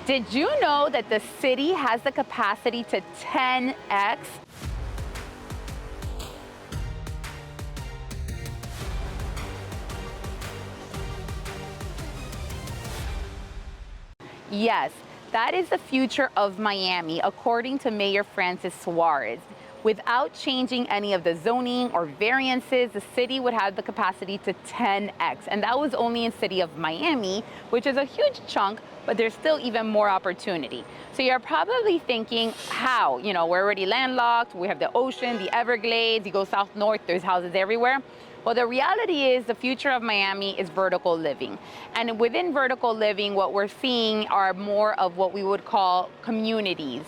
Did you know that the city has the capacity to 10x? Yes, that is the future of Miami, according to Mayor Francis Suarez. Without changing any of the zoning or variances, the city would have the capacity to 10x. And that was only in city of Miami, which is a huge chunk, but there's still even more opportunity. So you're probably thinking, how? You know, we're already landlocked, we have the ocean, the Everglades, you go south, north, there's houses everywhere. Well, the reality is the future of Miami is vertical living. And within vertical living, what we're seeing are more of what we would call communities.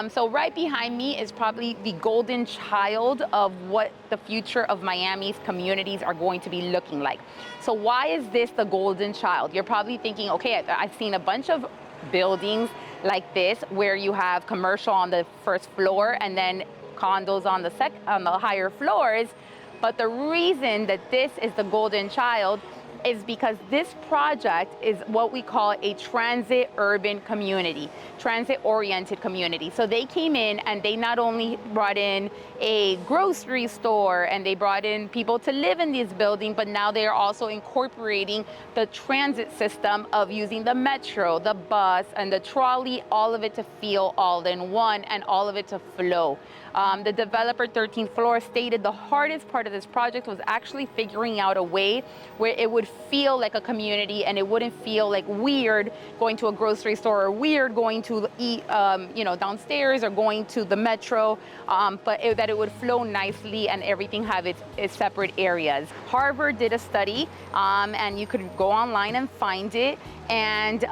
So right behind me is probably the golden child of what the future of Miami's communities are going to be looking like. So why is this the golden child? You're probably thinking, okay, I've seen a bunch of buildings like this where you have commercial on the first floor and then condos on the higher floors. But the reason that this is the golden child is because this project is what we call a transit urban community, transit oriented community. So they came in and they not only brought in a grocery store and they brought in people to live in this building, but now they are also incorporating the transit system of using the metro, the bus, and the trolley, all of it to feel all in one and all of it to flow. The developer 13th floor stated the hardest part of this project was actually figuring out a way where it would feel like a community and it wouldn't feel like weird going to a grocery store or weird going to eat, downstairs or going to the metro, but that it would flow nicely and everything have its separate areas. Harvard did a study, and you could go online and find it. And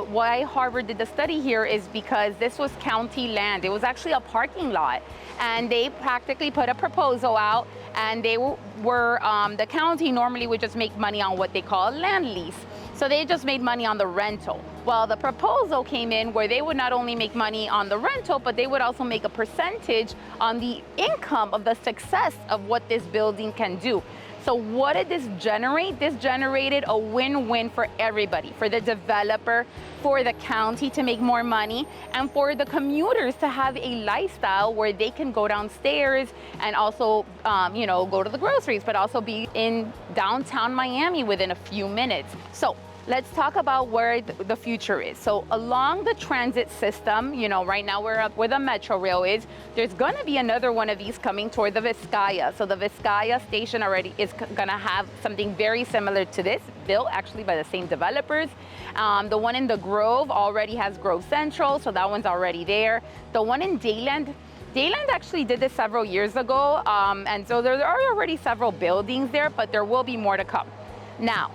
why Harvard did the study here is because this was county land. It was actually a parking lot. And they practically put a proposal out, and they were the county normally would just make money on what they call a land lease. So they just made money on the rental. Well, the proposal came in where they would not only make money on the rental, but they would also make a percentage on the income of the success of what this building can do. So what did this generate? This generated a win-win for everybody, for the developer, for the county to make more money, and for the commuters to have a lifestyle where they can go downstairs and also, go to the groceries, but also be in downtown Miami within a few minutes. So let's talk about where the future is. So along the transit system, right now we're up where the Metro Rail is. There's going to be another one of these coming toward the Vizcaya. So the Vizcaya station already is going to have something very similar to this, built actually by the same developers. The one in the Grove already has Grove Central, so that one's already there. The one in Dayland actually did this several years ago, and so there are already several buildings there, but there will be more to come. Now,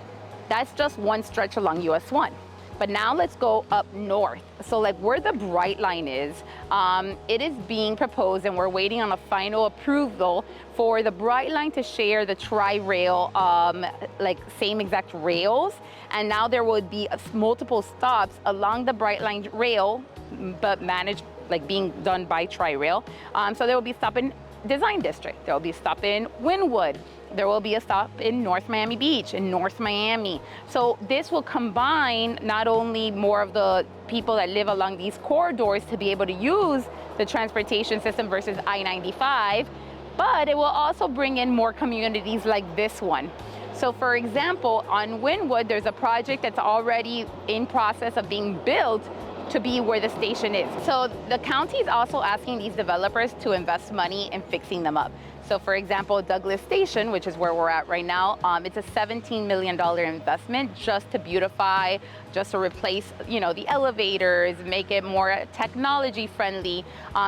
that's just one stretch along US 1. But now let's go up north. So like where the Bright Line is, it is being proposed and we're waiting on a final approval for the Bright Line to share the Tri-Rail, same exact rails. And now there would be multiple stops along the Bright Line rail, but managed, being done by Tri-Rail. So there will be a stop in Design District. There will be a stop in Wynwood. There will be a stop in North Miami Beach, in North Miami. So this will combine not only more of the people that live along these corridors to be able to use the transportation system versus I-95, but it will also bring in more communities like this one. So for example, on Wynwood, there's a project that's already in process of being built to be where the station is. So the county is also asking these developers to invest money in fixing them up. So for example, Douglas Station, which is where we're at right now, it's a $17 million investment just to beautify, just to replace, the elevators, make it more technology friendly.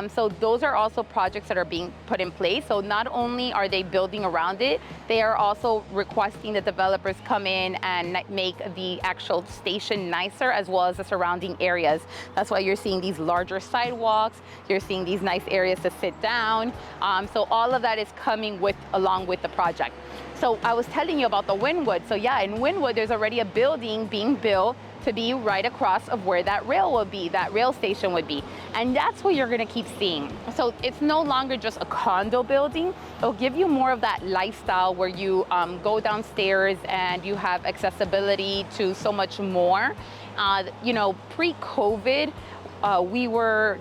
So those are also projects that are being put in place. So not only are they building around it, they are also requesting that developers come in and make the actual station nicer, as well as the surrounding areas. That's why you're seeing these larger sidewalks, you're seeing these nice areas to sit down. So all of that is coming along with the project. So I was telling you about the Wynwood. So yeah, in Wynwood, there's already a building being built to be right across of where that rail would be, that rail station would be. And that's what you're gonna keep seeing. So it's no longer just a condo building. It'll give you more of that lifestyle where you go downstairs and you have accessibility to so much more. Pre-COVID,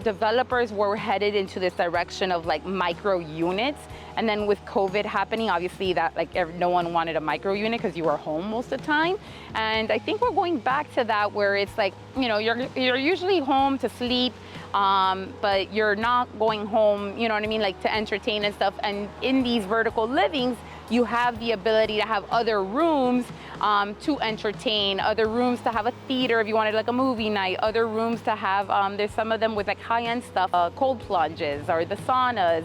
developers were headed into this direction of like micro units. And then with COVID happening, obviously that no one wanted a micro unit because you were home most of the time. And I think we're going back to that where it's like, you're usually home to sleep, but you're not going home, you know what I mean, like to entertain and stuff. And in these vertical livings, you have the ability to have other rooms to entertain, other rooms to have a theater if you wanted like a movie night, other rooms to have, there's some of them with like high-end stuff, cold plunges or the saunas.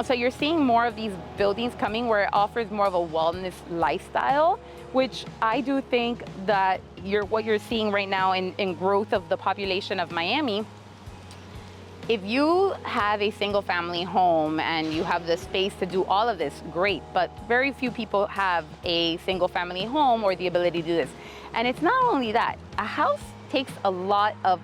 So you're seeing more of these buildings coming where it offers more of a wellness lifestyle, which I do think that what you're seeing right now in growth of the population of Miami. If you have a single family home and you have the space to do all of this, great, but very few people have a single family home or the ability to do this. And it's not only that, a house takes a lot of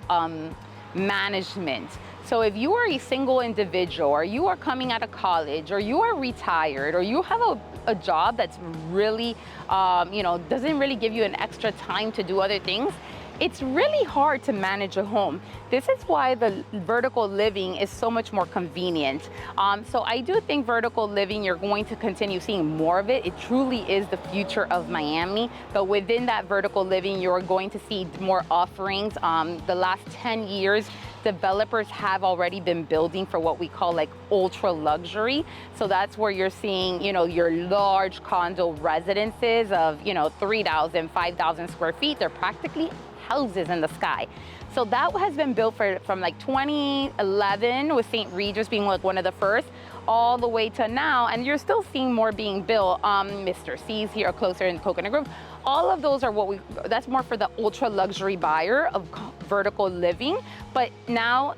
management. So if you are a single individual, or you are coming out of college, or you are retired, or you have a job that's really, doesn't really give you an extra time to do other things, it's really hard to manage a home. This is why the vertical living is so much more convenient. So I do think vertical living, you're going to continue seeing more of it. It truly is the future of Miami. But within that vertical living, you're going to see more offerings. The last 10 years, developers have already been building for what we call like ultra luxury. So that's where you're seeing, your large condo residences of, 3,000, 5,000 square feet. They're practically houses in the sky. So that has been built from like 2011 with St. Regis being like one of the first, all the way to now, and you're still seeing more being built. Mr. C's here closer in Coconut Grove. All of those are that's more for the ultra luxury buyer of vertical living. But now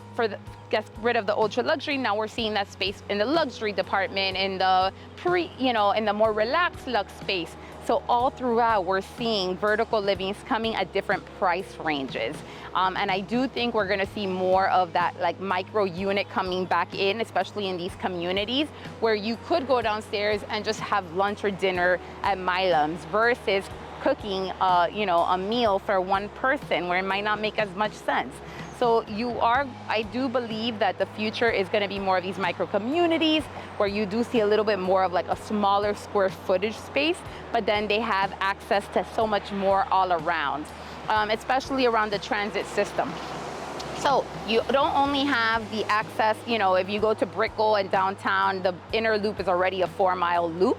get rid of the ultra luxury, now we're seeing that space in the luxury department, in the in the more relaxed lux space. So all throughout, we're seeing vertical livings coming at different price ranges. And I do think we're gonna see more of that like micro unit coming back in, especially in these communities where you could go downstairs and just have lunch or dinner at Milam's versus cooking, a meal for one person where it might not make as much sense. So I do believe that the future is going to be more of these micro communities where you do see a little bit more of like a smaller square footage space, but then they have access to so much more all around, especially around the transit system. So you don't only have the access, if you go to Brickell and downtown, the inner loop is already a 4-mile loop.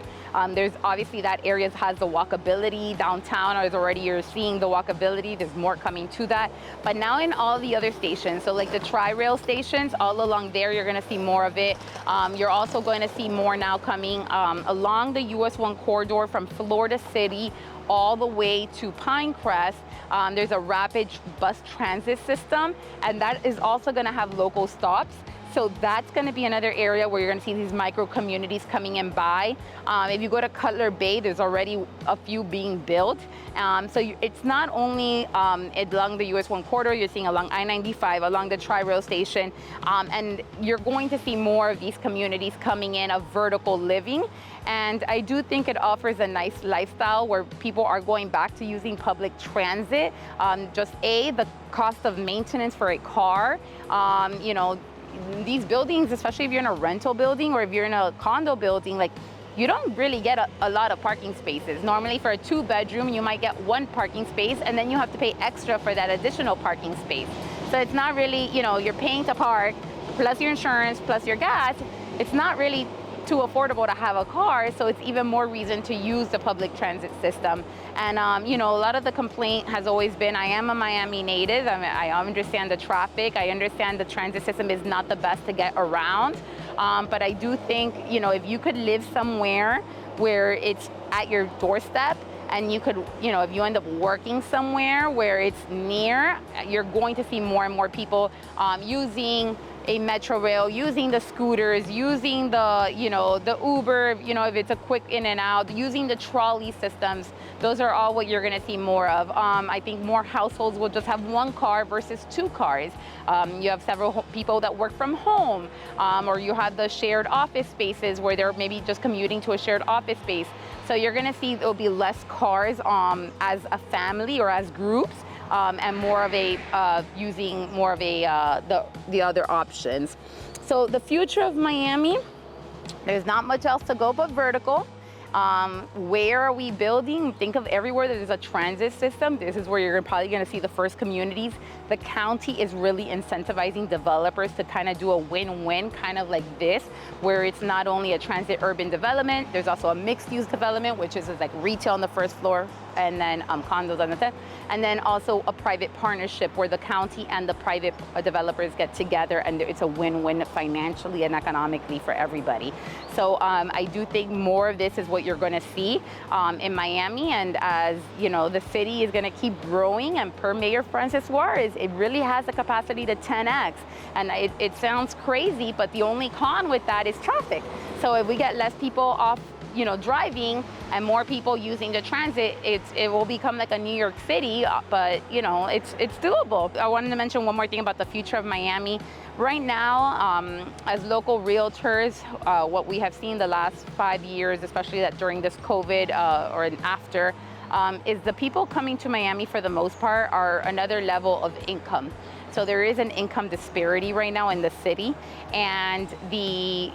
There's obviously that area has the walkability. Downtown you're seeing the walkability. There's more coming to that. But now in all the other stations, so like the Tri-Rail stations, all along there, you're gonna see more of it. You're also going to see more now coming along the US 1 corridor from Florida City all the way to Pinecrest. There's a rapid bus transit system, and that is also gonna have local stops. So that's going to be another area where you're going to see these micro communities coming in by. If you go to Cutler Bay, there's already a few being built. It's not only along the US 1 corridor, you're seeing along I-95, along the Tri-Rail station, and you're going to see more of these communities coming in of vertical living. And I do think it offers a nice lifestyle where people are going back to using public transit. The cost of maintenance for a car, these buildings, especially if you're in a rental building or if you're in a condo building, like you don't really get a lot of parking spaces. Normally for a 2-bedroom, you might get 1 parking space and then you have to pay extra for that additional parking space. So it's not really, you're paying to park, plus your insurance, plus your gas. It's not really too affordable to have a car, so it's even more reason to use the public transit system. And a lot of the complaint has always been, I am a Miami native, I understand the traffic, I understand the transit system is not the best to get around, but I do think, if you could live somewhere where it's at your doorstep, and you could, if you end up working somewhere where it's near, you're going to see more and more people using a metro rail, using the scooters, using the Uber, if it's a quick in and out, using the trolley systems. Those are all what you're gonna see more of. I think more households will just have 1 car versus 2 cars. You have several people that work from home, or you have the shared office spaces where they're maybe just commuting to a shared office space. So you're gonna see there'll be less cars as a family or as groups. and more of a using more of a the other options. So the future of Miami, there's not much else to go but vertical. Where are we building? Think of everywhere that there's a transit system. This is where you're probably going to see the first communities. The county is really incentivizing developers to kind of do a win-win, kind of like this, where it's not only a transit urban development, there's also a mixed-use development, which is like retail on the first floor and then condos on the 10th, and then also a private partnership where the county and the private developers get together, and it's a win-win financially and economically for everybody. So I do think more of this is what you're going to see in Miami, and as you know, the city is going to keep growing, and per Mayor Francis Suarez, it really has the capacity to 10x. And it sounds crazy, but the only con with that is traffic. So if we get less people off, you know, driving and more people using the transit, it will become like a New York City, but you know, it's doable. I wanted to mention one more thing about the future of Miami. Right now, as local realtors, what we have seen the last 5 years, especially that during this COVID or after, is the people coming to Miami for the most part are another level of income. So there is an income disparity right now in the city, and the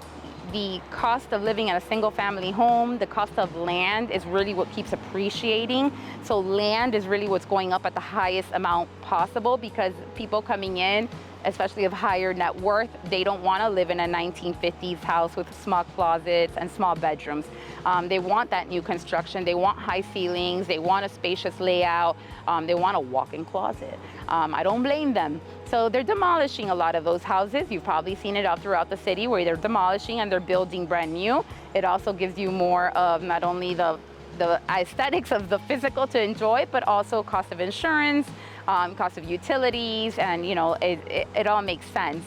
cost of living in a single family home, the cost of land is really what keeps appreciating. So land is really what's going up at the highest amount possible, because people coming in, especially of higher net worth, they don't want to live in a 1950s house with small closets and small bedrooms. They want that new construction. They want high ceilings. They want a spacious layout. They want a walk-in closet. I don't blame them. So they're demolishing a lot of those houses. You've probably seen it all throughout the city where they're demolishing and they're building brand new. It also gives you more of not only the aesthetics of the physical to enjoy, but also cost of insurance, cost of utilities, and you know, it all makes sense.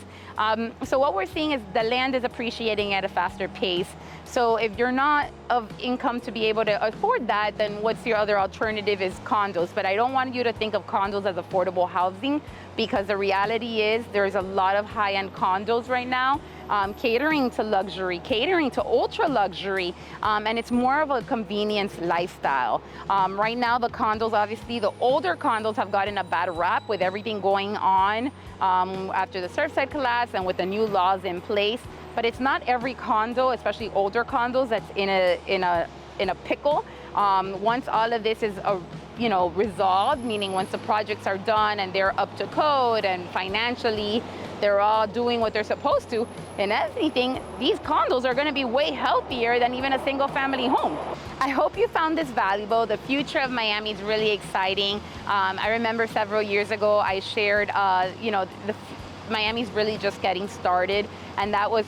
So what we're seeing is the land is appreciating at a faster pace. So if you're not of income to be able to afford that, then what's your other alternative is condos. But I don't want you to think of condos as affordable housing, because the reality is there's a lot of high-end condos right now, catering to luxury, catering to ultra luxury, and it's more of a convenience lifestyle. Right now, the condos, obviously, the older condos have gotten a bad rap with everything going on after the Surfside collapse and with the new laws in place. But it's not every condo, especially older condos, that's in a pickle. Once all of this is resolved, meaning once the projects are done and they're up to code and financially they're all doing what they're supposed to, and anything, these condos are going to be way healthier than even a single family home. I hope you found this valuable. The future of Miami is really exciting. I remember several years ago I shared, Miami's really just getting started, and that was,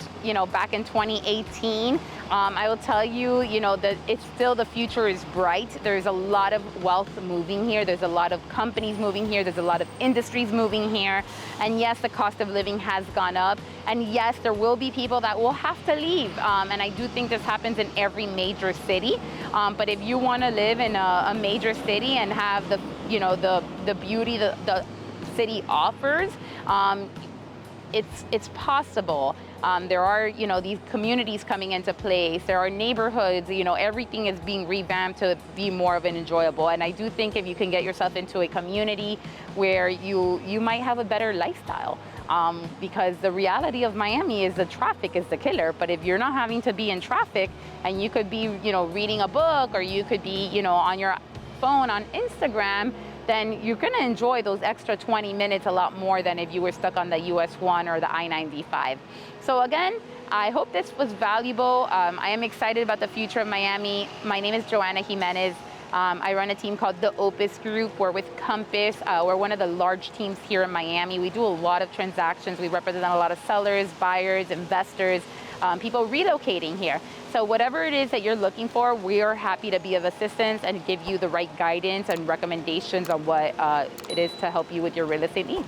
back in 2018. I will tell you, that it's still, the future is bright. There's a lot of wealth moving here. There's a lot of companies moving here. There's a lot of industries moving here. And yes, the cost of living has gone up. And yes, there will be people that will have to leave. And I do think this happens in every major city. But if you want to live in a major city and have the beauty the city offers, it's possible. There are, these communities coming into place. There are neighborhoods, everything is being revamped to be more of an enjoyable. And I do think if you can get yourself into a community where you might have a better lifestyle. Because the reality of Miami is the traffic is the killer. But if you're not having to be in traffic, and you could be, reading a book, or you could be, on your phone on Instagram, then you're going to enjoy those extra 20 minutes a lot more than if you were stuck on the US 1 or the I-95. So again, I hope this was valuable. I am excited about the future of Miami. My name is Joanna Jimenez. I run a team called the Opus Group. We're with Compass. We're one of the large teams here in Miami. We do a lot of transactions. We represent a lot of sellers, buyers, investors, people relocating here. So whatever it is that you're looking for, we are happy to be of assistance and give you the right guidance and recommendations on what it is to help you with your real estate needs.